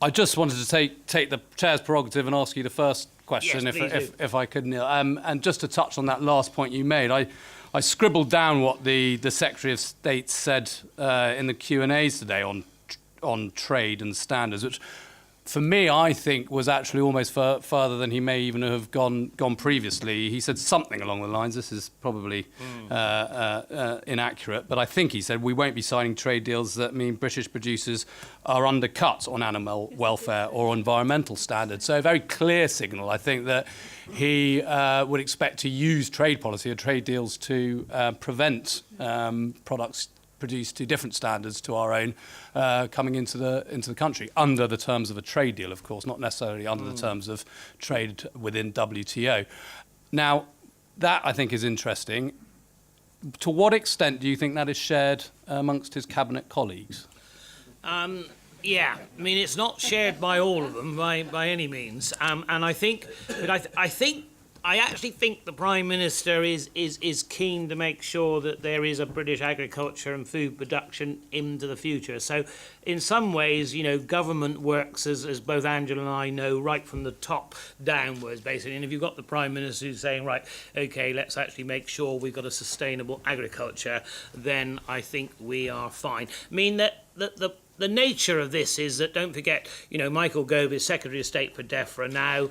I just wanted to take the chair's prerogative and ask you the first question, yes, if I could, Neil. And just to touch on that last point you made, I scribbled down what the Secretary of State said in the Q&As today on trade and standards, which for me, I think was actually almost further than he may even have gone previously. He said something along the lines, this is probably inaccurate, but I think he said we won't be signing trade deals that mean British producers are undercut on animal welfare or environmental standards. So a very clear signal, I think, that he would expect to use trade policy or trade deals to prevent products produced to different standards to our own coming into the country under the terms of a trade deal, of course, not necessarily under the terms of trade within WTO. Now, that I think is interesting. To what extent do you think that is shared amongst his cabinet colleagues? Yeah, I mean, it's not shared by all of them by any means, and I think, but I actually think the Prime Minister is keen to make sure that there is a British agriculture and food production into the future. So in some ways, you know, government works, as both Angela and I know, right from the top downwards, basically. And if you've got the Prime Minister who's saying, right, OK, let's actually make sure we've got a sustainable agriculture, then I think we are fine. I mean, the nature of this is that, don't forget, you know, Michael Gove is Secretary of State for DEFRA now.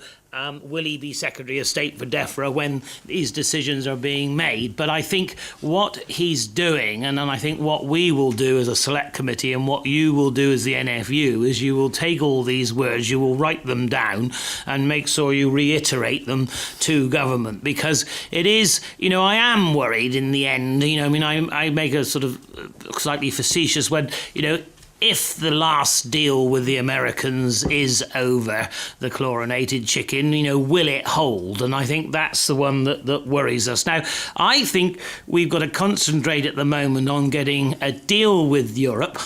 Will he be Secretary of State for DEFRA when these decisions are being made? But I think what he's doing, and then I think what we will do as a select committee and what you will do as the NFU, is you will take all these words, you will write them down and make sure you reiterate them to government. Because it is, you know, I am worried in the end, you know, I mean, I make a sort of slightly facetious when, you know, if the last deal with the Americans is over the chlorinated chicken, you know, will it hold? And I think that's the one that worries us. Now, I think we've got to concentrate at the moment on getting a deal with Europe,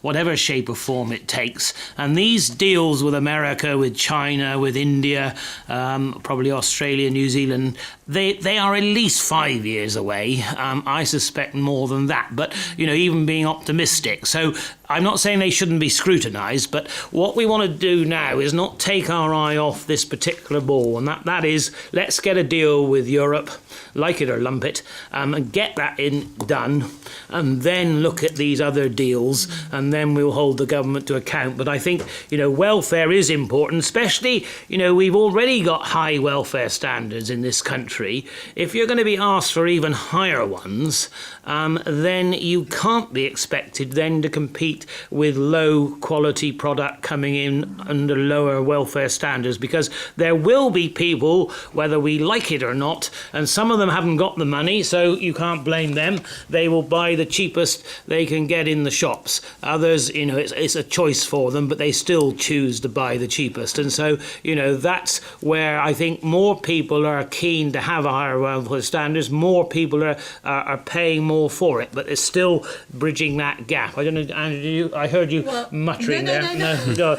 whatever shape or form it takes. And these deals with America, with China, with India, probably Australia, New Zealand, they are at least 5 years away. I suspect more than that. But, you know, even being optimistic. So I'm not saying they shouldn't be scrutinised, but what we want to do now is not take our eye off this particular ball, and that is, let's get a deal with Europe, like it or lump it, and get that done, and then look at these other deals, and then we'll hold the government to account. But I think, you know, welfare is important, especially, you know, we've already got high welfare standards in this country. If you're going to be asked for even higher ones, then you can't be expected then to compete with low quality product coming in under lower welfare standards, because there will be people, whether we like it or not, and some of them haven't got the money, so you can't blame them. They will buy the cheapest they can get in the shops. Others, you know, it's a choice for them, but they still choose to buy the cheapest. And so, you know, that's where I think more people are keen to have a higher welfare standards, more people are paying more for it, but it's still bridging that gap. I don't know, Andrew, I heard you muttering there. No.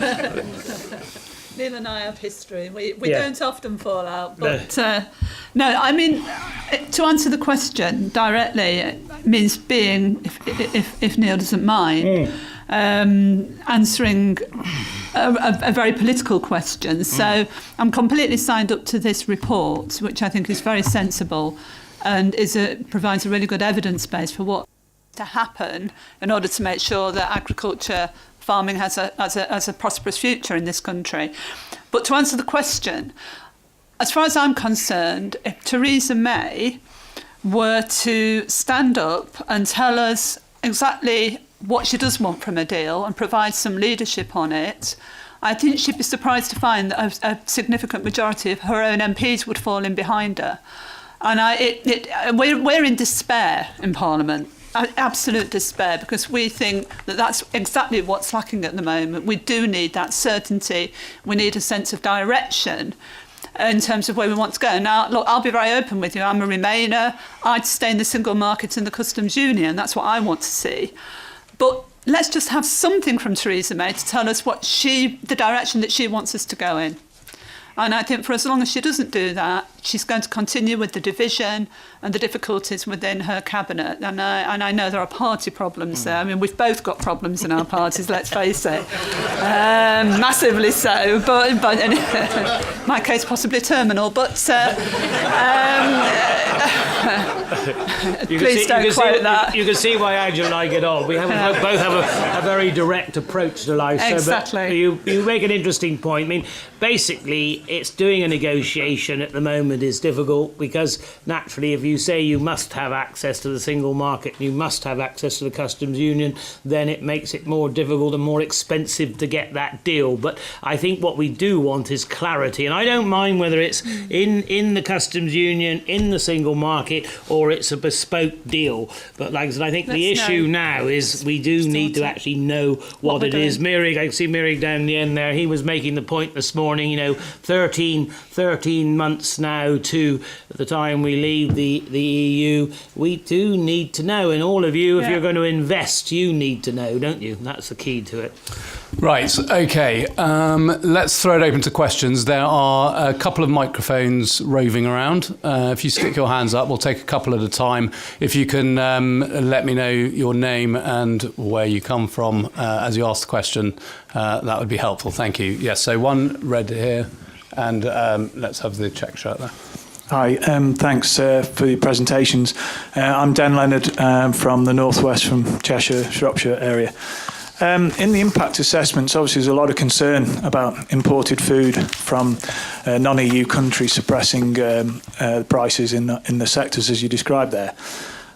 Neil and I have history. We don't often fall out. But no, I mean, to answer the question directly, it means being, if Neil doesn't mind, answering a very political question. So I'm completely signed up to this report, which I think is very sensible and provides a really good evidence base for what to happen in order to make sure that agriculture farming has a prosperous future in this country. But to answer the question, as far as I'm concerned, if Theresa May were to stand up and tell us exactly what she does want from a deal and provide some leadership on it, I think she'd be surprised to find that a significant majority of her own MPs would fall in behind her. And we're in despair in Parliament. Absolute despair, because we think that that's exactly what's lacking at the moment. We do need that certainty. We need a sense of direction in terms of where we want to go. Now, look, I'll be very open with you. I'm a Remainer. I'd stay in the single market and the customs union. That's what I want to see. But let's just have something from Theresa May to tell us the direction that she wants us to go in. And I think for as long as she doesn't do that, she's going to continue with the division and the difficulties within her cabinet. And I know there are party problems there. I mean, we've both got problems in our parties, let's face it. Massively so, but in my case, possibly terminal. But please don't quote that. You can see why Angela and I get on. We both have a very direct approach to life. Exactly. So, but you make an interesting point. I mean, basically, it's doing a negotiation at the moment is difficult because naturally, if you say you must have access to the single market, you must have access to the customs union, then it makes it more difficult and more expensive to get that deal. But I think what we do want is clarity, and I don't mind whether it's in the customs union, in the single market, or it's a bespoke deal. But like I said, I think the issue now is we do need to actually know what it is. Mirig, I can see Mirig down the end there. He was making the point this morning, 13 months now to the time we leave the EU. We do need to know, and all of you, if you're going to invest, you need to know, don't you? That's the key to it. Right, okay. Let's throw it open to questions. There are a couple of microphones roving around. If you stick your hands up, we'll take a couple at a time. If you can let me know your name and where you come from as you ask the question, that would be helpful. Thank you. Yes, so one red here, and let's have the check shirt there. Hi, thanks for your presentations. I'm Dan Leonard from the northwest, from Cheshire, Shropshire area. In the impact assessments, obviously there's a lot of concern about imported food from non-EU countries suppressing prices in the sectors as you described there.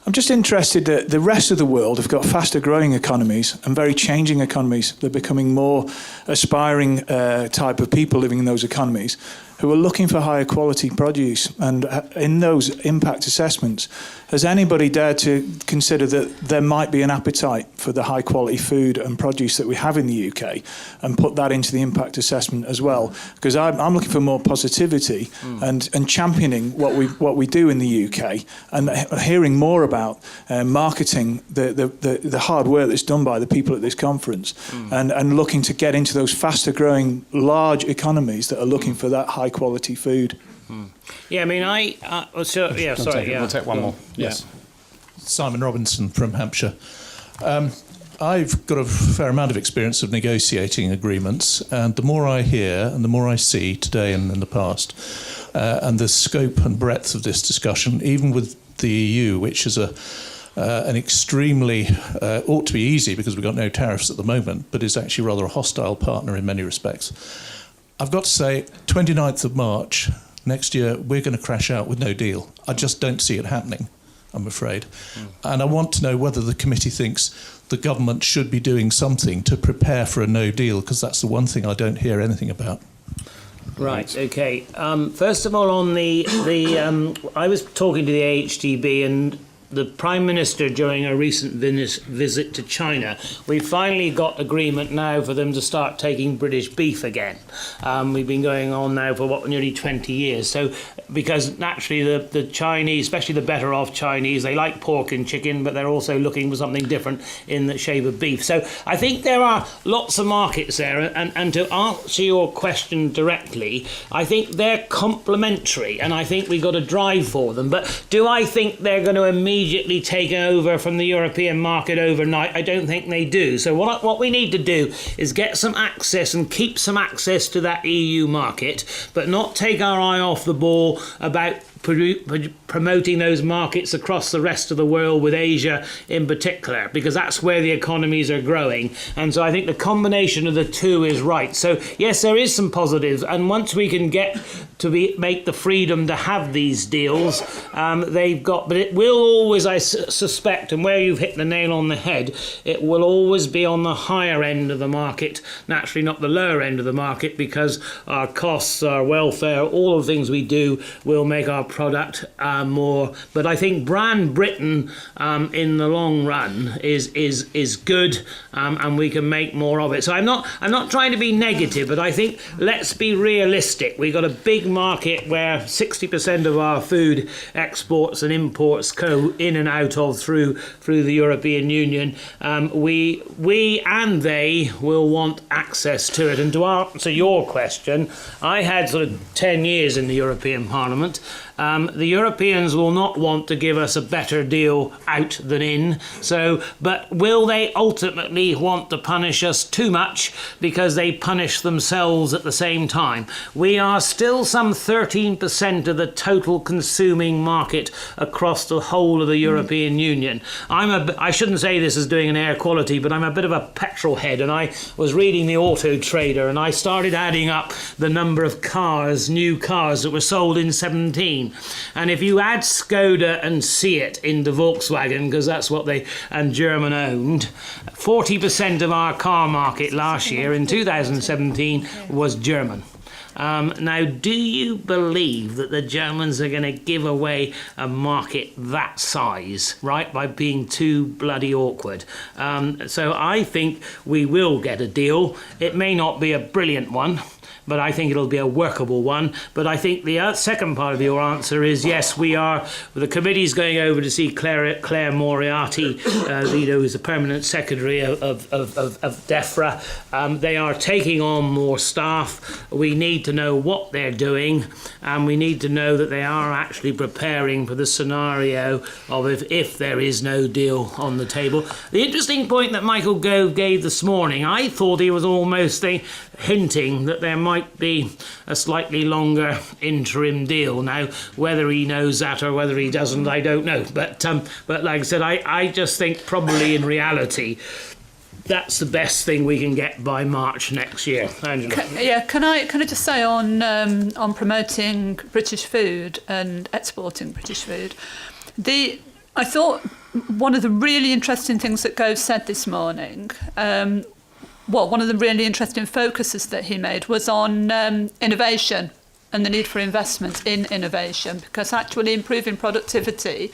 I'm just interested that the rest of the world have got faster growing economies and very changing economies. They're becoming more aspiring type of people living in those economies who are looking for higher quality produce. And in those impact assessments, has anybody dared to consider that there might be an appetite for the high quality food and produce that we have in the UK and put that into the impact assessment as well? Because I'm looking for more positivity and championing what we do in the UK, and hearing more about marketing the hard work that's done by the people at this conference, and looking to get into those faster growing large economies that are looking for that high quality food. Yeah, I mean, we'll take one more. Yes. Simon Robinson from Hampshire. I've got a fair amount of experience of negotiating agreements, and the more I hear and the more I see today and in the past, and the scope and breadth of this discussion, even with the EU, which is an extremely, ought to be easy because we've got no tariffs at the moment, but is actually rather a hostile partner in many respects. I've got to say, 29th of March next year, we're going to crash out with no deal. I just don't see it happening, I'm afraid. And I want to know whether the committee thinks the government should be doing something to prepare for a no deal, because that's the one thing I don't hear anything about. Right, okay. First of all, on I was talking to the AHDB and the Prime Minister during a recent visit to China. We finally got agreement now for them to start taking British beef again. We've been going on now for nearly 20 years. So, because naturally the Chinese, especially the better off Chinese, they like pork and chicken, but they're also looking for something different in the shape of beef. So I think there are lots of markets there, and to answer your question directly, I think they're complementary, and I think we've got to drive for them. But do I think they're going to immediately take over from the European market overnight? I don't think they do. So what we need to do is get some access and keep some access to that EU market, but not take our eye off the ball about promoting those markets across the rest of the world, with Asia in particular, because that's where the economies are growing. And so I think the combination of the two is right. So yes, there is some positives, and once we can get to make the freedom to have these deals, they've got, but it will always, I suspect, and where you've hit the nail on the head, it will always be on the higher end of the market, naturally not the lower end of the market, because our costs, our welfare, all of the things we do will make our product more. But I think brand Britain in the long run is good, and we can make more of it. So I'm not trying to be negative, but I think let's be realistic. We've got a big market where 60% of our food exports and imports go in and out of through the European Union. We and they will want access to it. And to answer your question, I had sort of 10 years in the European Parliament. The Europeans will not want to give us a better deal out than in. So, but will they ultimately want to punish us too much because they punish themselves at the same time? We are still some 13% of the total consuming market across the whole of the European Union. I shouldn't say this as doing an air quality, but I'm a bit of a petrol head, and I was reading the Auto Trader, and I started adding up the number of new cars that were sold in 17. And if you add Skoda and Seat into Volkswagen, because that's what they and German owned, 40% of our car market last year in 2017 was German. Now, do you believe that the Germans are going to give away a market that size, right, by being too bloody awkward? So I think we will get a deal. It may not be a brilliant one, but I think it'll be a workable one. But I think the second part of your answer is yes, we are. The committee's going over to see Claire Moriarty, who's the permanent secretary of EFRA. They are taking on more staff. We need to know what they're doing, and we need to know that they are actually preparing for the scenario of if there is no deal on the table. The interesting point that Michael Gove gave this morning, I thought he was almost hinting that there might be a slightly longer interim deal. Now, whether he knows that or whether he doesn't, I don't know. But like I said, I just think probably in reality, that's the best thing we can get by March next year. Angela. Can I just say on promoting British food and exporting British food, I thought one of the really interesting things that Gove said this morning. One of the really interesting focuses that he made was on innovation and the need for investment in innovation, because actually improving productivity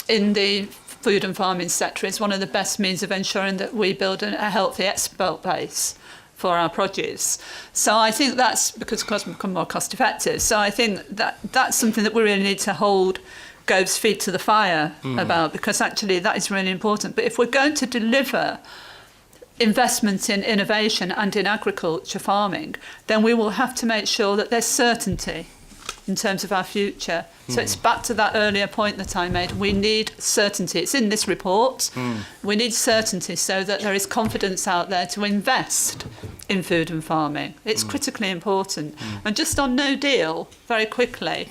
in the food and farming sector is one of the best means of ensuring that we build a healthy export base for our produce. So I think that's because we become more cost effective. So I think that's something that we really need to hold Gove's feet to the fire about, because actually that is really important. But if we're going to deliver investment in innovation and in agriculture farming, then we will have to make sure that there's certainty in terms of our future. So it's back to that earlier point that I made. We need certainty. It's in this report. We need certainty so that there is confidence out there to invest in food and farming. It's critically important. And just on no deal, very quickly,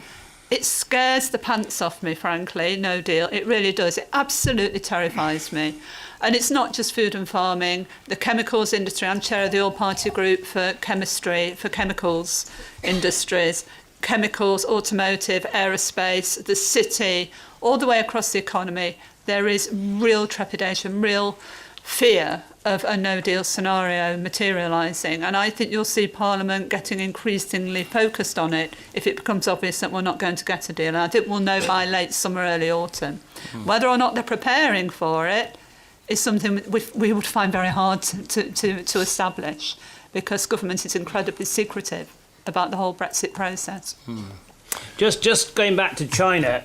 it scares the pants off me, frankly, no deal. It really does. It absolutely terrifies me. And it's not just food and farming, the chemicals industry. I'm chair of the all-party group for chemicals industries, chemicals, automotive, aerospace, the city, all the way across the economy. There is real trepidation, real fear of a no-deal scenario materialising. And I think you'll see Parliament getting increasingly focused on it if it becomes obvious that we're not going to get a deal. And I think we'll know by late summer, early autumn. Whether or not they're preparing for it is something we would find very hard to establish, because government is incredibly secretive about the whole Brexit process. Just going back to China,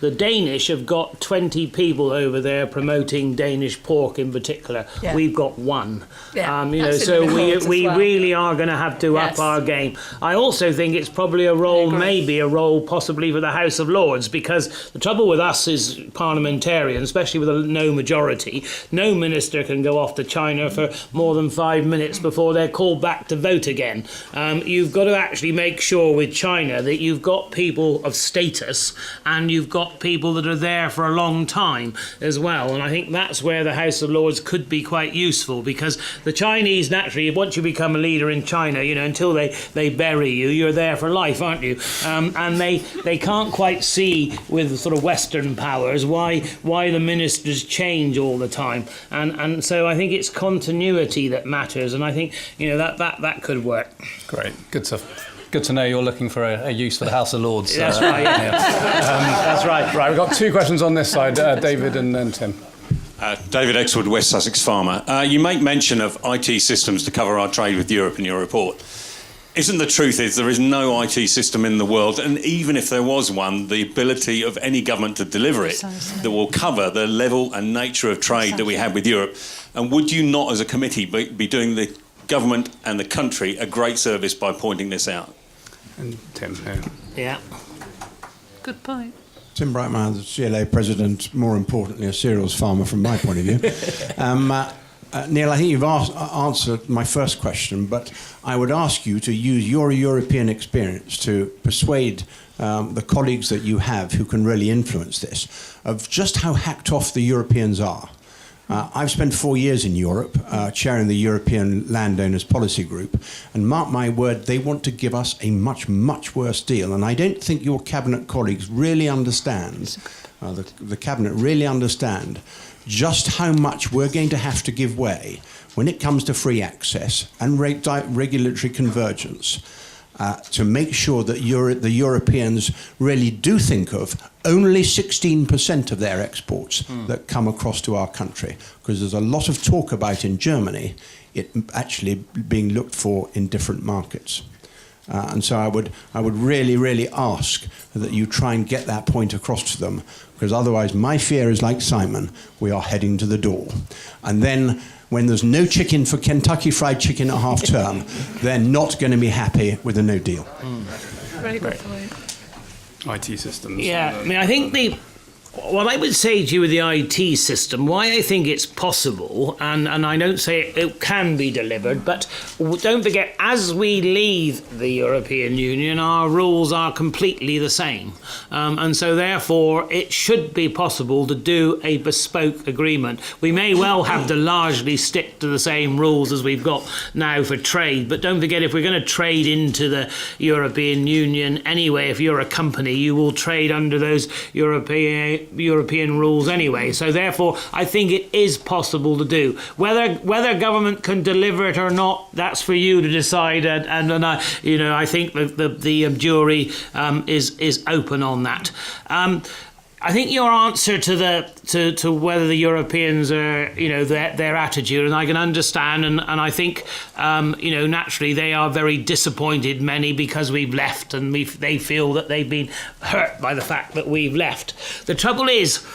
the Danish have got 20 people over there promoting Danish pork in particular. Yeah. We've got one. Yeah, so we really are going to have to up our game. I also think it's probably maybe a role possibly for the House of Lords, because the trouble with us is parliamentarians, especially with a no majority, no minister can go off to China for more than 5 minutes before they're called back to vote again. You've got to actually make sure with China that you've got people of status and you've got people that are there for a long time as well. And I think that's where the House of Lords could be quite useful, because the Chinese, naturally, once you become a leader in China, until they bury you, you're there for life, aren't you? And they can't quite see with sort of Western powers why the ministers change all the time. And so I think it's continuity that matters, and I think that could work. Great, good stuff. Good to know you're looking for a use for the House of Lords. That's right. That's right. Right, we've got two questions on this side, David and then Tim. David Exwood, West Sussex Farmer. You make mention of IT systems to cover our trade with Europe in your report. Isn't the truth is there is no IT system in the world, and even if there was one, the ability of any government to deliver it that will cover the level and nature of trade that we have with Europe? And would you not, as a committee, be doing the government and the country a great service by pointing this out? And Tim. Yeah. Good point. Tim Brightman, the CLA president, more importantly, a cereals farmer from my point of view. Neil, I think you've answered my first question, but I would ask you to use your European experience to persuade the colleagues that you have who can really influence this of just how hacked off the Europeans are. I've spent 4 years in Europe, chairing the European Landowners Policy Group, and mark my word, they want to give us a much, much worse deal. And I don't think your cabinet colleagues really understand, the cabinet really understand just how much we're going to have to give way when it comes to free access and regulatory convergence to make sure that the Europeans really do think of only 16% of their exports that come across to our country. Because there's a lot of talk about in Germany it actually being looked for in different markets. And so I would really, really ask that you try and get that point across to them, because otherwise my fear is like Simon, we are heading to the door. And then when there's no chicken for Kentucky Fried Chicken at half term, they're not going to be happy with a no deal. Very good point. IT systems. Yeah, I mean, I think what I would say to you with the IT system, why I think it's possible, and I don't say it can be delivered, but don't forget, as we leave the European Union, our rules are completely the same. And so therefore, it should be possible to do a bespoke agreement. We may well have to largely stick to the same rules as we've got now for trade, but don't forget, if we're going to trade into the European Union anyway, if you're a company, you will trade under those European rules anyway. So therefore, I think it is possible to do. Whether government can deliver it or not, that's for you to decide. And I think the jury is open on that. I think your answer to whether the Europeans are, their attitude, and I can understand, and I think, naturally they are very disappointed, many, because we've left, and they feel that they've been hurt by the fact that we've left. The trouble is,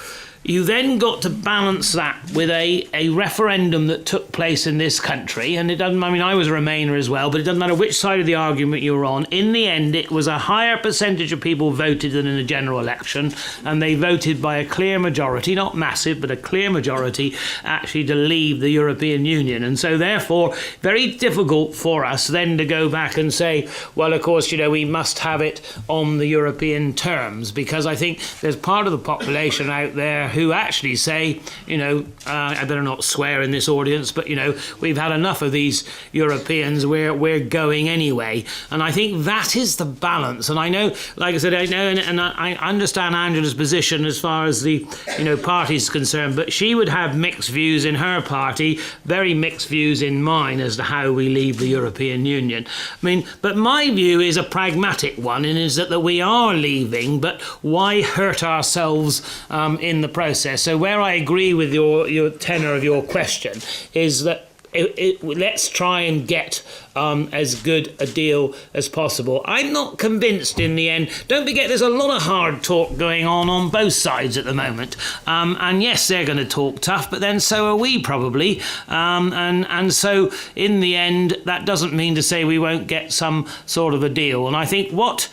you then got to balance that with a referendum that took place in this country, and it doesn't, I was a Remainer as well, but it doesn't matter which side of the argument you were on. In the end, it was a higher percentage of people voted than in a general election, and they voted by a clear majority, not massive, but a clear majority, actually to leave the European Union. And so therefore, very difficult for us then to go back and say, well, of course, we must have it on the European terms, because I think there's part of the population out there who actually say, I better not swear in this audience, but, we've had enough of these Europeans, we're going anyway. And I think that is the balance. And I know, like I said, I understand Angela's position as far as the, party's concerned, but she would have mixed views in her party, very mixed views in mine as to how we leave the European Union. But my view is a pragmatic one, and is that we are leaving, but why hurt ourselves in the process? So where I agree with your tenor of your question is that let's try and get as good a deal as possible. I'm not convinced in the end. Don't forget, there's a lot of hard talk going on both sides at the moment. And yes, they're going to talk tough, but then so are we probably. And so in the end, that doesn't mean to say we won't get some sort of a deal. And I think what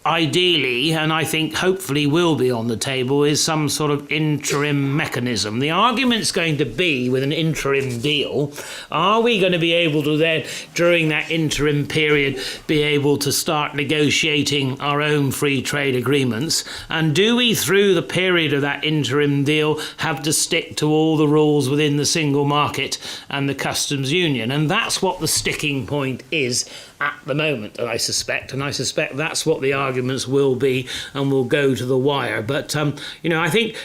ideally, and I think hopefully will be on the table, is some sort of interim mechanism. The argument's going to be, with an interim deal, are we going to be able to then, during that interim period, be able to start negotiating our own free trade agreements? And do we, through the period of that interim deal, have to stick to all the rules within the single market and the customs union? And that's what the sticking point is at the moment, I suspect that's what the argument arguments will be, and we'll go to the wire. But I think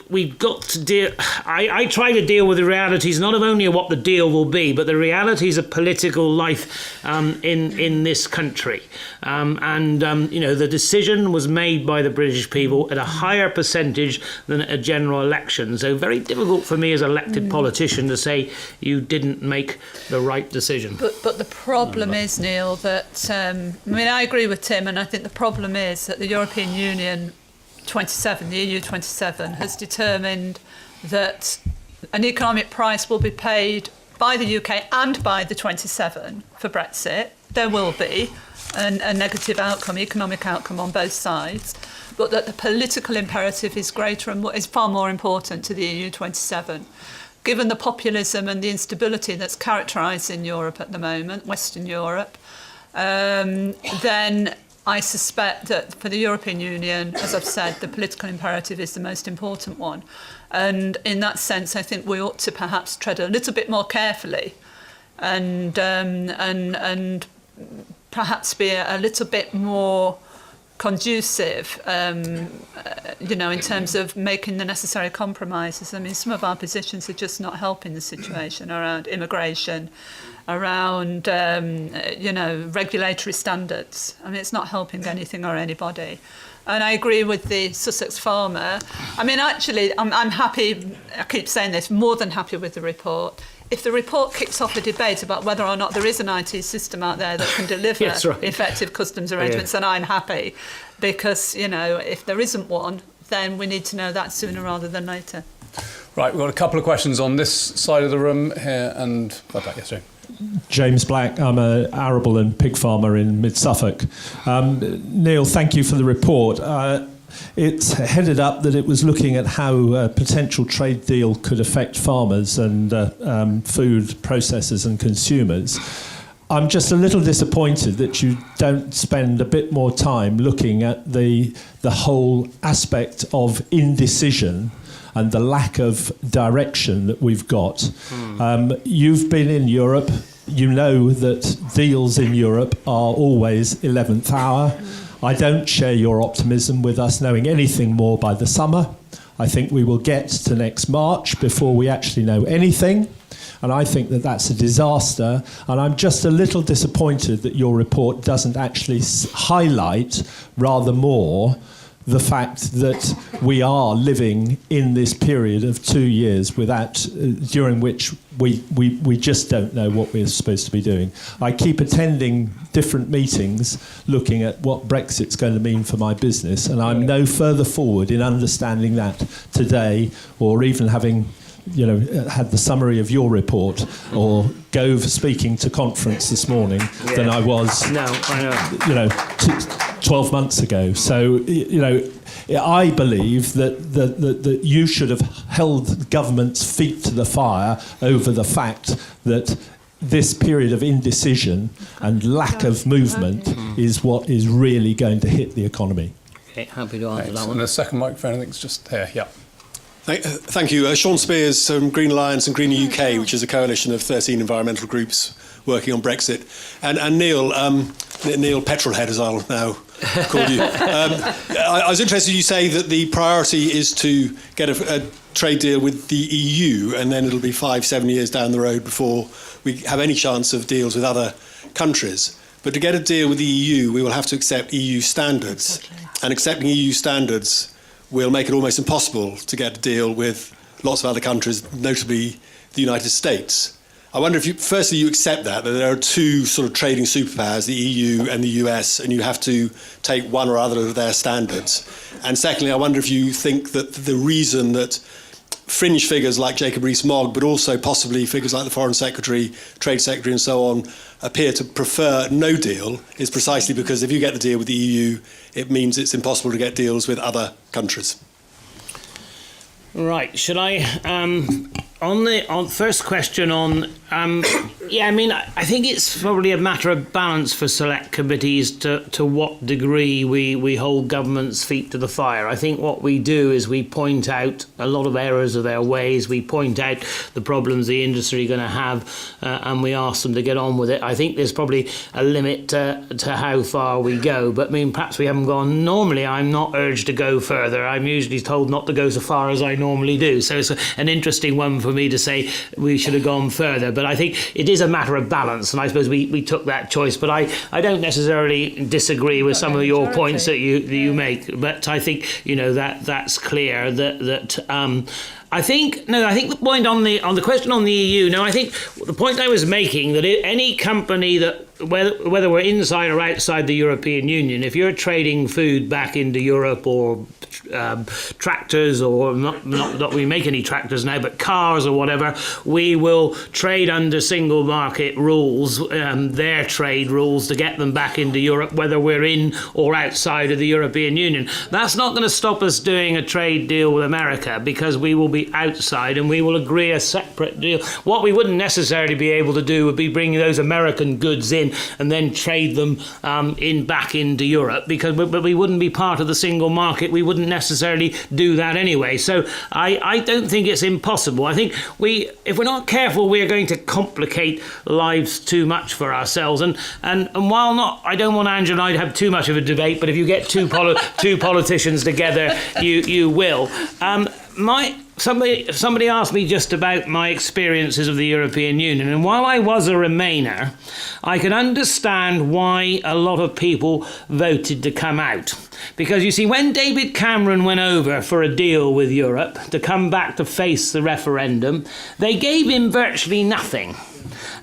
we've got to deal. I try to deal with the realities not only of what the deal will be, but the realities of political life in this country. The decision was made by the British people at a higher percentage than at a general election. So very difficult for me as an elected politician to say you didn't make the right decision. But the problem is, Neil, that I agree with Tim, and I think the problem is that the European Union 27, the EU 27, has determined that an economic price will be paid by the UK and by the 27 for Brexit. There will be a negative outcome, economic outcome on both sides, but that the political imperative is greater and is far more important to the EU 27. Given the populism and the instability that's characterising Europe at the moment, Western Europe, then I suspect that for the European Union, as I've said, the political imperative is the most important one. And in that sense, I think we ought to perhaps tread a little bit more carefully and perhaps be a little bit more conducive, in terms of making the necessary compromises. I mean, some of our positions are just not helping the situation around immigration, around, regulatory standards. I mean, it's not helping anything or anybody. And I agree with the Sussex farmer. I mean, actually, I'm happy, I keep saying this, more than happy with the report. If the report kicks off a debate about whether or not there is an IT system out there that can deliver effective customs arrangements, then I'm happy. Because, if there isn't one, then we need to know that sooner rather than later. Right, we've got a couple of questions on this side of the room here, and yes, Jane. James Black, I'm an arable and pig farmer in mid-Suffolk. Neil, thank you for the report. It's headed up that it was looking at how a potential trade deal could affect farmers and food processors and consumers. I'm just a little disappointed that you don't spend a bit more time looking at the whole aspect of indecision and the lack of direction that we've got. You've been in Europe. You know that deals in Europe are always 11th hour. I don't share your optimism with us knowing anything more by the summer. I think we will get to next March before we actually know anything. And I think that that's a disaster. And I'm just a little disappointed that your report doesn't actually highlight rather more the fact that we are living in this period of 2 years during which we just don't know what we're supposed to be doing. I keep attending different meetings looking at what Brexit's going to mean for my business, and I'm no further forward in understanding that today, or even having had the summary of your report or Gove speaking to conference this morning than I was 12 months ago. So, I believe that you should have held government's feet to the fire over the fact that this period of indecision and lack of movement is what is really going to hit the economy. Okay, happy to answer that one. And the second microphone, I think, is just there. Yeah. Thank you. Sean Spears from Green Alliance and Green UK, which is a coalition of 13 environmental groups working on Brexit. And Neil Petrolhead, as I'll now call you. I was interested, you say that the priority is to get a trade deal with the EU, and then it'll be 5-7 years down the road before we have any chance of deals with other countries. But to get a deal with the EU, we will have to accept EU standards. And accepting EU standards will make it almost impossible to get a deal with lots of other countries, notably the United States. I wonder if firstly you accept that there are two sort of trading superpowers, the EU and the US, and you have to take one or other of their standards. And secondly, I wonder if you think that the reason that fringe figures like Jacob Rees-Mogg, but also possibly figures like the Foreign Secretary, Trade Secretary and so on, appear to prefer no deal is precisely because if you get the deal with the EU, it means it's impossible to get deals with other countries. Right, should I On the first question I think it's probably a matter of balance for select committees to what degree we hold government's feet to the fire. I think what we do is we point out a lot of errors of their ways, we point out the problems the industry are going to have, and we ask them to get on with it. I think there's probably a limit to how far we go, but perhaps we haven't gone. Normally I'm not urged to go further. I'm usually told not to go so far as I normally do. So it's an interesting one for me to say we should have gone further, but I think it is a matter of balance, and I suppose we took that choice. But I don't necessarily disagree with some of your points that you make, but I think that's clear that I think the point on the question on the EU. I think the point I was making that any company that whether we're inside or outside the European Union, if you're trading food back into Europe or tractors, or not we make any tractors now, but cars or whatever, we will trade under single market rules, their trade rules, to get them back into Europe, whether we're in or outside of the European Union. That's not going to stop us doing a trade deal with America, because we will be outside and we will agree a separate deal. What we wouldn't necessarily be able to do would be bringing those American goods in and then trade them back into Europe, but we wouldn't be part of the single market. We wouldn't necessarily do that anyway. So I don't think it's impossible. I think if we're not careful, we are going to complicate lives too much for ourselves. And while I don't want Angela and I to have too much of a debate, but if you get two politicians together, you will. Somebody asked me just about my experiences of the European Union, and while I was a Remainer, I could understand why a lot of people voted to come out. Because you see, when David Cameron went over for a deal with Europe to come back to face the referendum, they gave him virtually nothing.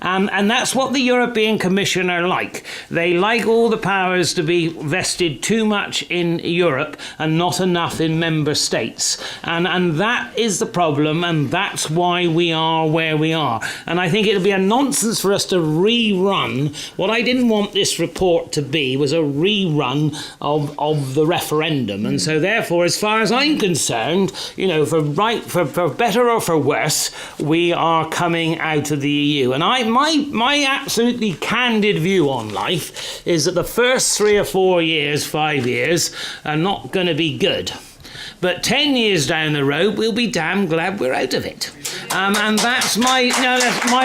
And that's what the European Commission are like. They like all the powers to be vested too much in Europe and not enough in member states. And that is the problem, and that's why we are where we are. And I think it would be a nonsense for us to rerun. What I didn't want this report to be was a rerun of the referendum. And so therefore, as far as I'm concerned, for better or for worse, we are coming out of the EU. And my absolutely candid view on life is that the first 3 or 4 years, 5 years, are not going to be good. But 10 years down the road, we'll be damn glad we're out of it. And that's my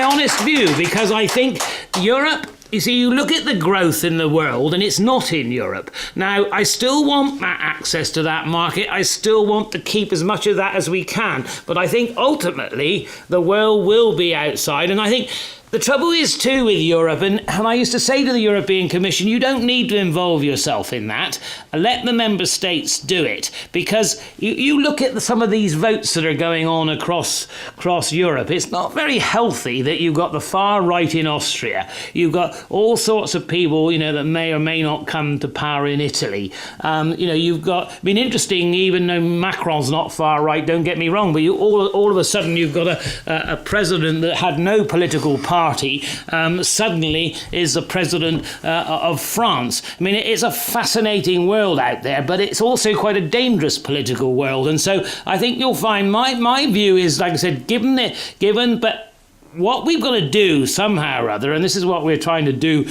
honest view, because I think Europe... You see, you look at the growth in the world, and it's not in Europe. Now, I still want that access to that market. I still want to keep as much of that as we can. But I think ultimately the world will be outside. And I think the trouble is too with Europe, and I used to say to the European Commission, you don't need to involve yourself in that. Let the member states do it. Because you look at some of these votes that are going on across Europe, it's not very healthy that you've got the far right in Austria. You've got all sorts of people, that may or may not come to power in Italy. You've got, interesting, even though Macron's not far right, don't get me wrong, but all of a sudden you've got a president that had no political party, suddenly is the president of France. It's a fascinating world out there, but it's also quite a dangerous political world. And so I think you'll find my view is, like I said, given, but what we've got to do somehow or other, and this is what we're trying to do,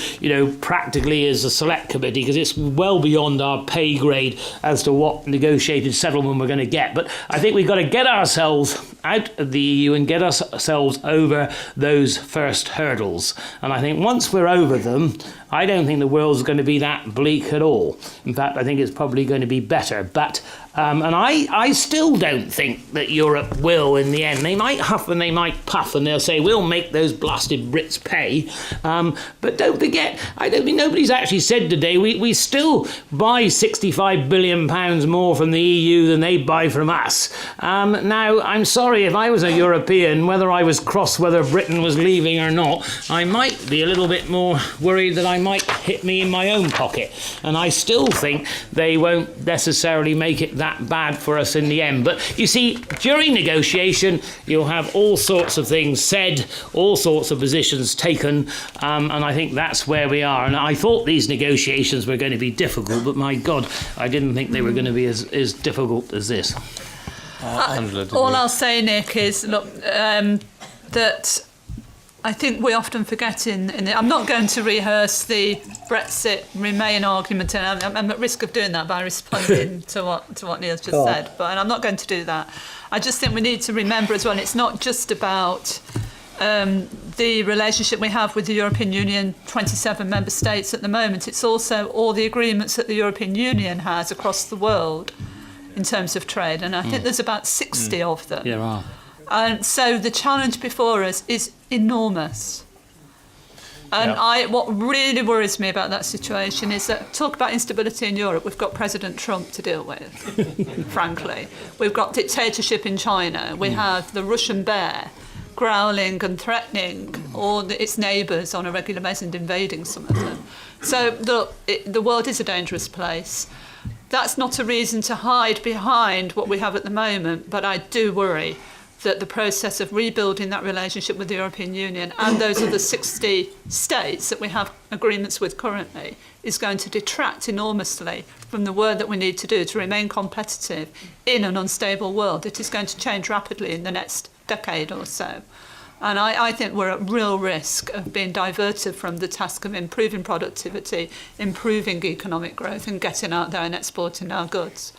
practically as a select committee, because it's well beyond our pay grade as to what negotiated settlement we're going to get. But I think we've got to get ourselves out of the EU and get ourselves over those first hurdles. And I think once we're over them, I don't think the world's going to be that bleak at all. In fact, I think it's probably going to be better. But and I still don't think that Europe will in the end. They might huff and they might puff, and they'll say, we'll make those blasted Brits pay. But don't forget, I don't think nobody's actually said today, we still buy £65 billion more from the EU than they buy from us. Now, I'm sorry, if I was a European, whether I was cross whether Britain was leaving or not, I might be a little bit more worried that I might hit me in my own pocket. And I still think they won't necessarily make it that bad for us in the end. But you see, during negotiation, you'll have all sorts of things said, all sorts of positions taken, and I think that's where we are. And I thought these negotiations were going to be difficult, but my God, I didn't think they were going to be as difficult as this. Angela, did All you? I'll say, Nick, is look that I think we often forget I'm not going to rehearse the Brexit Remain argument, and I'm at risk of doing that by responding to what Neil's just said, and I'm not going to do that. I just think we need to remember as well, it's not just about the relationship we have with the European Union, 27 member states at the moment. It's also all the agreements that the European Union has across the world in terms of trade, and I think there's about 60 of them. Yeah, wow. And so the challenge before us is enormous. And what really worries me about that situation is that, talk about instability in Europe, we've got President Trump to deal with, frankly. We've got dictatorship in China. We have the Russian bear growling and threatening all its neighbours on a regular basis and invading some of them. So the world is a dangerous place. That's not a reason to hide behind what we have at the moment, but I do worry that the process of rebuilding that relationship with the European Union and those other 60 states that we have agreements with currently is going to detract enormously from the work that we need to do to remain competitive in an unstable world. It is going to change rapidly in the next decade or so. And I think we're at real risk of being diverted from the task of improving productivity, improving economic growth and getting out there and exporting our goods.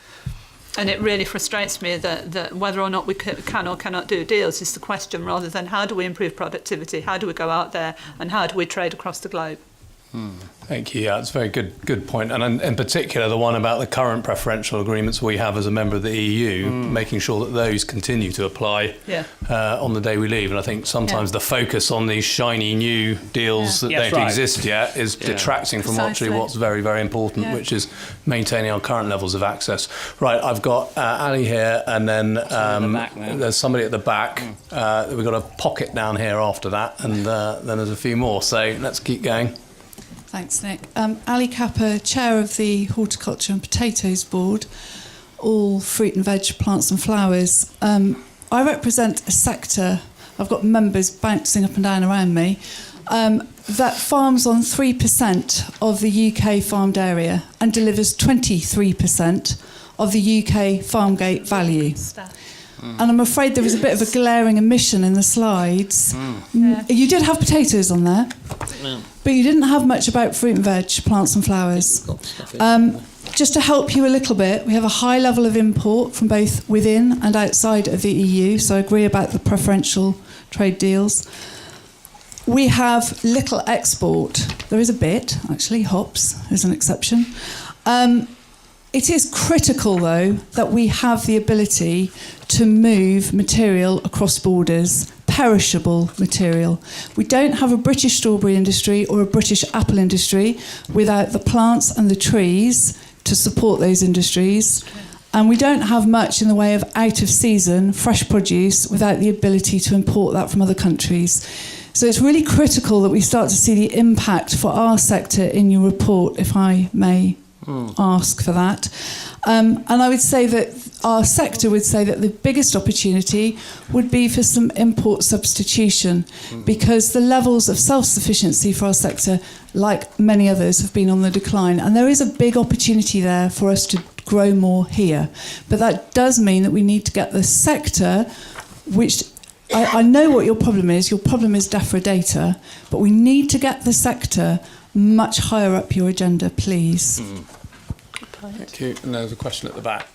And it really frustrates me that whether or not we can or cannot do deals is the question, rather than how do we improve productivity, how do we go out there, and how do we trade across the globe. Thank you. Yeah, it's a very good point. And in particular, the one about the current preferential agreements we have as a member of the EU, making sure that those continue to apply on the day we leave. And I think sometimes the focus on these shiny new deals that don't exist yet is detracting from actually what's very, very important, which is maintaining our current levels of access. Right, I've got Ali here, and then there's somebody at the back. We've got a pocket down here after that, and then there's a few more. So let's keep going. Thanks, Nick. Ali Kappa, Chair of the Horticulture and Potatoes Board, all fruit and veg, plants and flowers. I represent a sector, I've got members bouncing up and down around me, that farms on 3% of the UK farmed area and delivers 23% of the UK farm gate value. And I'm afraid there was a bit of a glaring omission in the slides. You did have potatoes on there, but you didn't have much about fruit and veg, plants and flowers. Just to help you a little bit, we have a high level of import from both within and outside of the EU, so I agree about the preferential trade deals. We have little export. There is a bit, actually, hops is an exception. It is critical, though, that we have the ability to move material across borders, perishable material. We don't have a British strawberry industry or a British apple industry without the plants and the trees to support those industries. And we don't have much in the way of out-of-season fresh produce without the ability to import that from other countries. So it's really critical that we start to see the impact for our sector in your report, if I may ask for that. And I would say that our sector would say that the biggest opportunity would be for some import substitution, because the levels of self-sufficiency for our sector, like many others, have been on the decline. And there is a big opportunity there for us to grow more here. But that does mean that we need to get the sector, which I know what your problem is. Your problem is DEFRA data, but we need to get the sector much higher up your agenda, please. Thank you. And there's a question at the back.